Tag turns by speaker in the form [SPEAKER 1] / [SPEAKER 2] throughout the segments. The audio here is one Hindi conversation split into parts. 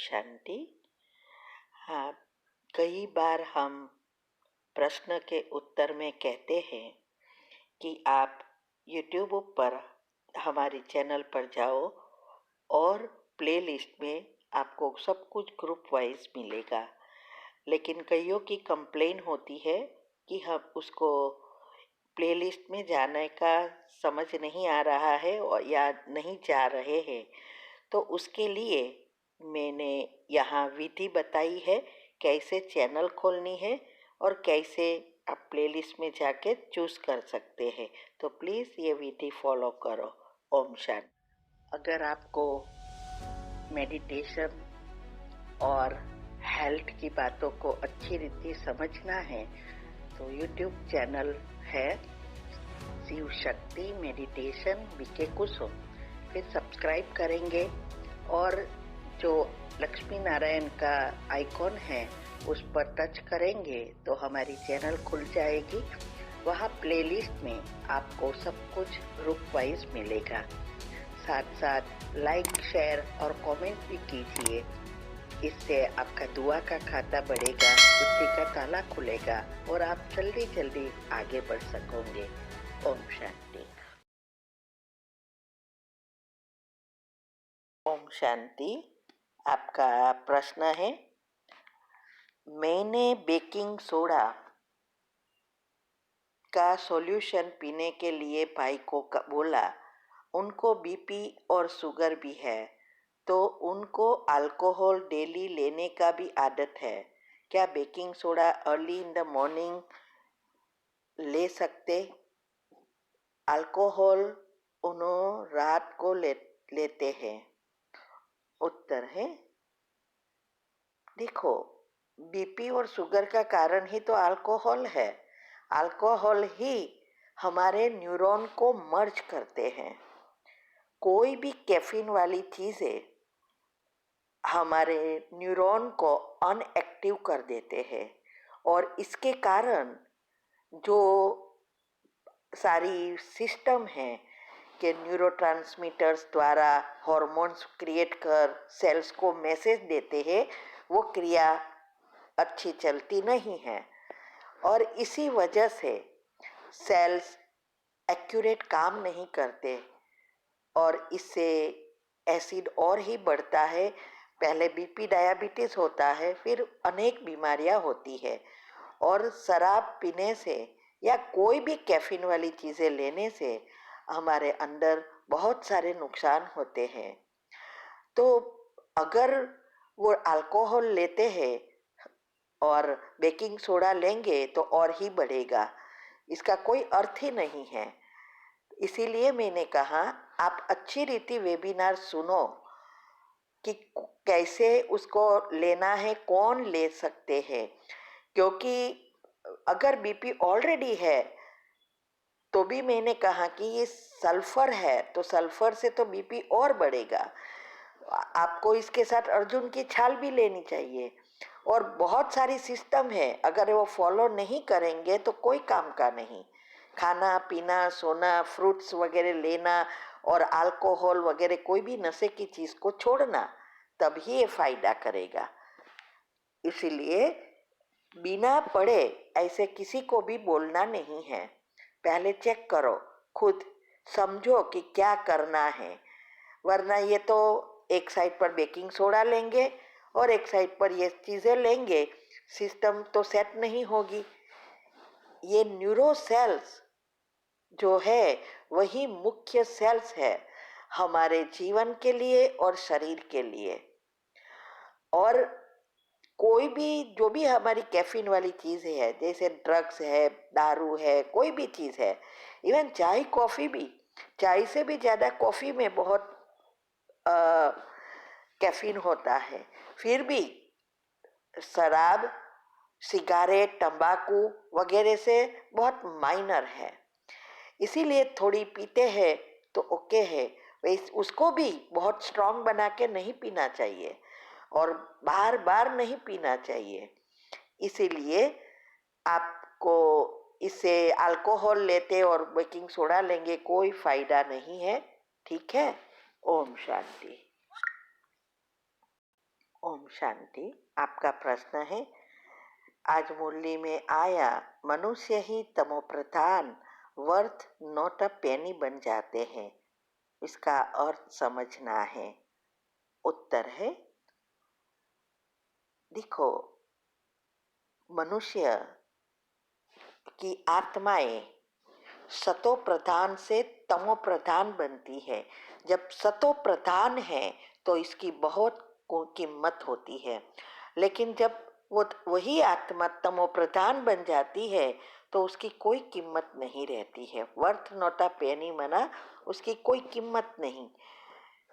[SPEAKER 1] शांति। हाँ, कई बार हम प्रश्न के उत्तर में कहते हैं कि आप YouTube पर हमारे चैनल पर जाओ और प्लेलिस्ट में आपको सब कुछ ग्रुप वाइज मिलेगा। लेकिन कईयों की कंप्लेन होती है कि हम उसको प्लेलिस्ट में जाने का समझ नहीं आ रहा है और या नहीं जा रहे हैं। तो उसके लिए मैंने यहाँ विधि बताई है कैसे चैनल खोलनी है और कैसे आप प्लेलिस्ट में जाके चूज़ कर सकते हैं। तो प्लीज़ ये विधि फॉलो करो। ओम शांति। अगर आपको मेडिटेशन और हेल्थ की बातों को अच्छी रीति समझना है तो YouTube चैनल है शिव शक्ति मेडिटेशन बीके कुसुम, फिर सब्सक्राइब करेंगे और जो लक्ष्मी नारायण का आइकॉन है उस पर टच करेंगे तो हमारी चैनल खुल जाएगी। वहाँ प्लेलिस्ट में आपको सब कुछ ग्रुप वाइज मिलेगा। साथ साथ लाइक शेयर और कमेंट भी कीजिए। इससे आपका दुआ का खाता बढ़ेगा, बुद्धि का ताला खुलेगा और आप जल्दी जल्दी आगे बढ़ सकोगे। ओम शांति। ओम शांति। आपका प्रश्न है, मैंने बेकिंग सोडा का सॉल्यूशन पीने के लिए भाई को बोला। उनको बीपी और शुगर भी है तो उनको अल्कोहल डेली लेने का भी आदत है। क्या baking soda early in the morning ले सकते? अल्कोहल उन्होंने रात को लेते हैं। उत्तर है, देखो, बीपी और शुगर का कारण ही तो अल्कोहल है। अल्कोहल ही हमारे न्यूरॉन को मर्ज करते हैं। कोई भी कैफीन वाली चीज़ें हमारे न्यूरॉन को अनएक्टिव कर देते हैं और इसके कारण जो सारी सिस्टम है कि न्यूरोट्रांसमीटर्स द्वारा हार्मोन्स क्रिएट कर सेल्स को मैसेज देते हैं, वो क्रिया अच्छी चलती नहीं है और इसी वजह से सेल्स एक्यूरेट काम नहीं करते और इससे एसिड और ही बढ़ता है। पहले बीपी डायबिटीज़ होता है, फिर अनेक बीमारियां होती है और शराब पीने से या कोई भी कैफीन वाली चीज़ें लेने से हमारे अंदर बहुत सारे नुकसान होते हैं। तो अगर वो अल्कोहल लेते हैं और बेकिंग सोडा लेंगे तो और ही बढ़ेगा, इसका कोई अर्थ ही नहीं है। इसीलिए मैंने कहा आप अच्छी रीति वेबिनार सुनो कि कैसे उसको लेना है, कौन ले सकते हैं। क्योंकि अगर बीपी ऑलरेडी है तो भी मैंने कहा कि ये सल्फर है तो सल्फर से तो बीपी और बढ़ेगा। आपको इसके साथ अर्जुन की छाल भी लेनी चाहिए और बहुत सारी सिस्टम है, अगर वो फॉलो नहीं करेंगे तो कोई काम का नहीं। खाना पीना, सोना, फ्रूट्स वगैरह लेना और अल्कोहल वगैरह कोई भी नशे की चीज़ को छोड़ना, तभी ये फायदा करेगा। इसीलिए बिना पढ़े ऐसे किसी को भी बोलना नहीं है। पहले चेक करो, खुद समझो कि क्या करना है, वरना ये तो एक साइड पर बेकिंग सोडा लेंगे और एक साइड पर ये चीज़ें लेंगे, सिस्टम तो सेट नहीं होगी। ये न्यूरो सेल्स जो है वही मुख्य सेल्स है हमारे जीवन के लिए और शरीर के लिए। और कोई भी जो भी हमारी कैफीन वाली चीज़ है, जैसे ड्रग्स है, दारू है, कोई भी चीज़ है, इवन चाय कॉफ़ी भी, चाय से भी ज़्यादा कॉफ़ी में बहुत कैफीन होता है। फिर भी शराब, सिगारेट, तंबाकू वगैरह से बहुत माइनर है, इसीलिए थोड़ी पीते हैं तो ओके है। वैसे उसको भी बहुत स्ट्रांग बना के नहीं पीना चाहिए और बार बार नहीं पीना चाहिए। इसीलिए आपको इससे अल्कोहल लेते और बेकिंग सोडा लेंगे कोई फायदा नहीं है। ठीक है। ओम शांति। ओम शांति। आपका प्रश्न है, आज मुरली में आया मनुष्य ही तमोप्रधान वर्थ नॉट अ पेनी बन जाते हैं, इसका अर्थ समझना है। उत्तर है, देखो, मनुष्य की आत्माएं सतो प्रधान से तमो प्रधान बनती है। जब सतो प्रधान है तो इसकी बहुत कीमत होती है, लेकिन जब वही आत्मा तमो प्रधान बन जाती है तो उसकी कोई कीमत नहीं रहती है। वर्थ नॉट अ पेनी मना उसकी कोई कीमत नहीं।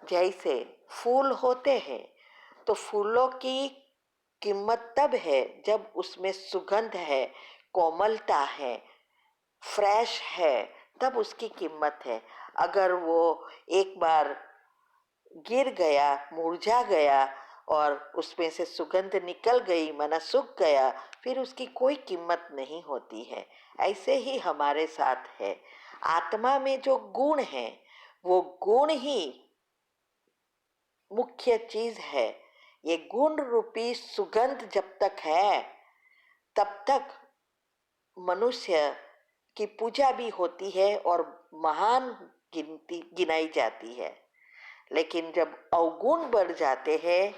[SPEAKER 1] जैसे फूल होते हैं तो फूलों की कीमत तब है जब उसमें सुगंध है, कोमलता है, फ्रेश है, तब उसकी कीमत है। अगर वो एक बार गिर गया, मुरझा गया और उसमें से सुगंध निकल गई, माना सूख गया, फिर उसकी कोई कीमत नहीं होती है। ऐसे ही हमारे साथ है। आत्मा में जो गुण है वो गुण ही मुख्य चीज है। ये गुण रूपी सुगंध जब तक है तब तक मनुष्य की पूजा भी होती है और महान गिनाई जाती है। लेकिन जब अवगुण बढ़ जाते हैं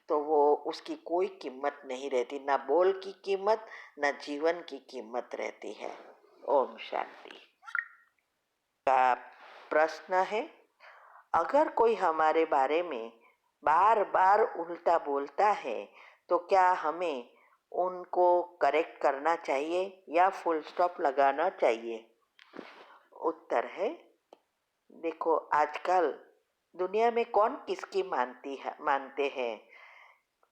[SPEAKER 1] तो वो उसकी कोई कीमत नहीं रहती, ना बोल की कीमत, ना जीवन की कीमत रहती है। ओम शांति। का प्रश्न है, अगर कोई हमारे बारे में बार बार उल्टा बोलता है तो क्या हमें उनको करेक्ट करना चाहिए या फुल स्टॉप लगाना चाहिए? उत्तर है, देखो, आजकल दुनिया में कौन किसकी मानते हैं।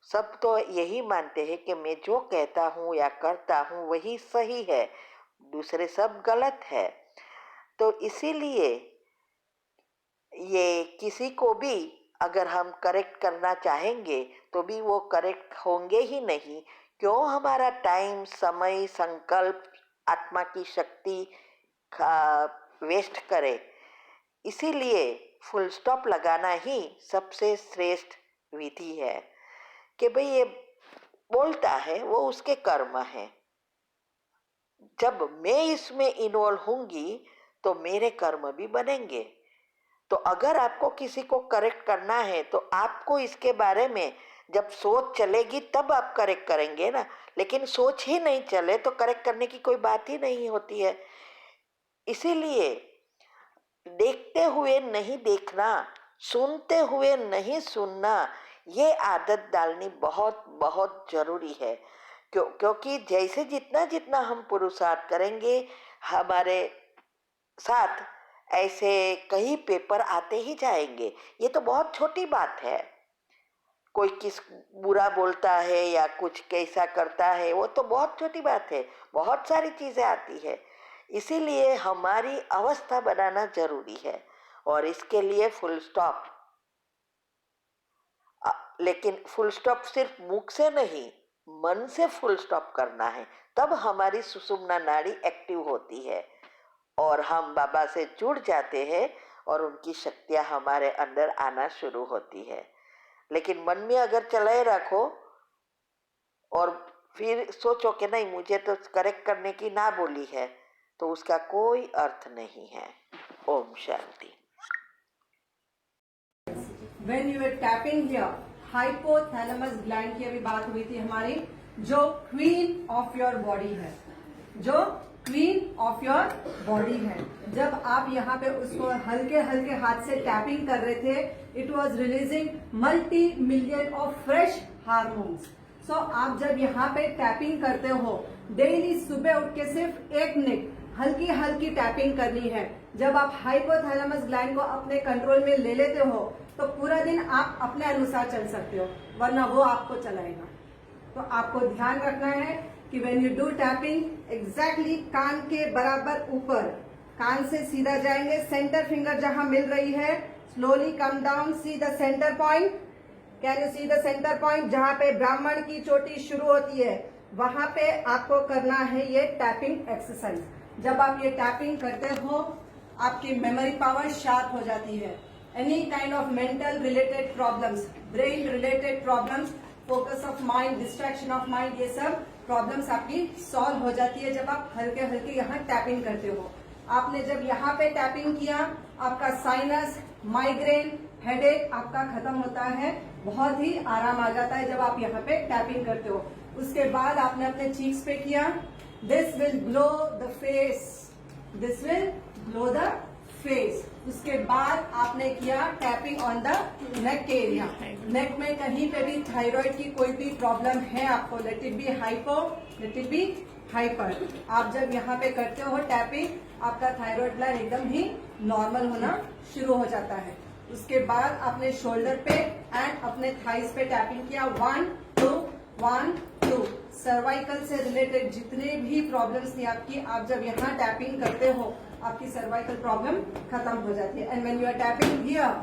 [SPEAKER 1] सब तो यही मानते हैं कि मैं जो कहता हूँ या करता हूँ वही सही है, दूसरे सब गलत है। तो इसीलिए ये किसी को भी अगर हम करेक्ट करना चाहेंगे तो भी वो करेक्ट होंगे ही नहीं। क्यों हमारा टाइम, समय, संकल्प, आत्मा की शक्ति वेस्ट करे। इसीलिए फुल स्टॉप लगाना ही सबसे श्रेष्ठ विधि है कि भाई ये बोलता है वो उसके कर्म है। जब मैं इसमें इन्वॉल्व होंगी तो मेरे कर्म भी बनेंगे। तो अगर आपको किसी को करेक्ट करना है तो आपको इसके बारे में जब सोच चलेगी तब आप करेक्ट करेंगे ना। लेकिन सोच ही नहीं चले तो करेक्ट करने की कोई बात ही नहीं होती है। इसीलिए देखते हुए नहीं देखना, सुनते हुए नहीं सुनना, ये आदत डालनी बहुत बहुत जरूरी है। क्योंकि जैसे जितना जितना हम पुरुषार्थ करेंगे हमारे साथ ऐसे कई पेपर आते ही जाएंगे। ये तो बहुत छोटी बात है। कोई किस बुरा बोलता है या कुछ कैसा करता है वो तो बहुत छोटी बात है, बहुत सारी चीजें आती है। इसीलिए हमारी अवस्था बनाना जरूरी है और इसके लिए फुल स्टॉप। लेकिन फुल स्टॉप सिर्फ मुख से नहीं, मन से फुल स्टॉप करना है। तब हमारी सुषुम्ना नाड़ी एक्टिव होती है और हम बाबा से जुड़ जाते हैं और उनकी शक्तियां हमारे अंदर आना शुरू होती है। लेकिन मन में अगर चलाए रखो और फिर सोचो कि नहीं मुझे तो करेक्ट करने की ना बोली है, तो उसका कोई अर्थ नहीं है। Om Shanti.
[SPEAKER 2] When you are tapping here, hypothalamus gland की अभी बात हुई थी हमारी, जो क्वीन ऑफ योर बॉडी है, जो क्वीन ऑफ योर बॉडी है। जब आप यहाँ पे उसको हल्के हल्के हाथ से टैपिंग कर रहे थे, it was releasing multi million of fresh hormones. So आप जब यहाँ पे टैपिंग करते हो, डेली सुबह उठ के सिर्फ 1 मिनट हल्की हल्की टैपिंग करनी है। जब आप हाइपोथैलेमस ग्लैंड को अपने कंट्रोल में ले लेते हो तो पूरा दिन आप अपने अनुसार चल सकते हो, वरना वो आपको चलाएगा। तो आपको ध्यान रखना है कि when you do tapping, exactly कान के बराबर ऊपर, कान से सीधा जाएंगे, सेंटर फिंगर जहां मिल रही है, slowly come down, see the centre point. Can you see the centre point? जहां पे ब्राह्मण की चोटी शुरू होती है वहां पे आपको करना है ये टैपिंग एक्सरसाइज। जब आप ये टैपिंग करते हो आपकी मेमोरी पावर शार्प हो जाती है। Any kind of mental related problems, brain related problems focus of mind, distraction of mind, ये सब प्रॉब्लम्स आपकी सॉल्व हो जाती है जब आप हल्के हल्के यहाँ टैपिंग करते हो। आपने जब यहाँ पे टैपिंग किया, आपका साइनस, माइग्रेन, हेडेक आपका खत्म होता है, बहुत ही आराम आ जाता है जब आप यहाँ पे टैपिंग करते हो। उसके बाद आपने अपने चीक्स पे किया, this will glow the face, this will glow the face. उसके बाद आपने किया tapping on the neck area. Neck में कहीं पे भी थायराइड की कोई भी प्रॉब्लम है आपको, let it be hypo, let it be hyper, आप जब यहाँ पे करते हो टैपिंग, आपका थायराइड ग्लैंड एकदम ही नॉर्मल होना शुरू हो जाता है। उसके बाद आपने शोल्डर पे एंड अपने थाइस पे टैपिंग किया, 1 2 1 2। सर्वाइकल से रिलेटेड जितने भी प्रॉब्लम्स थी आपकी, आप जब यहाँ टैपिंग करते हो आपकी सर्वाइकल प्रॉब्लम खत्म हो जाती है। And when you are tapping here,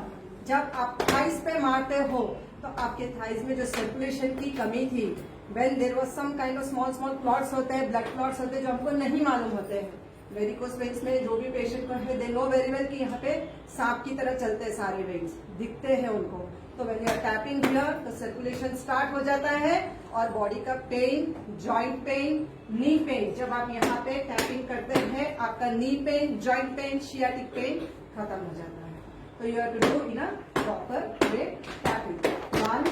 [SPEAKER 2] जब आप थाइस पे मारते हो तो आपके थाइस में जो सर्कुलेशन की कमी थी, when there was some kind of small small clots होते हैं, ब्लड क्लॉट्स होते हैं जो हमको नहीं मालूम होते हैं। वेरिकोस वेन्स में जो भी पेशेंट को है, दे नो वेरी वेल कि यहाँ पे सांप की तरह चलते हैं सारे वेन्स, दिखते हैं उनको। तो when you are tapping here तो सर्कुलेशन स्टार्ट हो जाता है और बॉडी का pain, joint pain, knee pain, जब आप यहाँ पे टैपिंग करते हैं आपका knee pain, joint pain, sciatic pain खत्म हो जाता है। तो you have to do in a proper way tapping, 1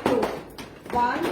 [SPEAKER 2] 2 1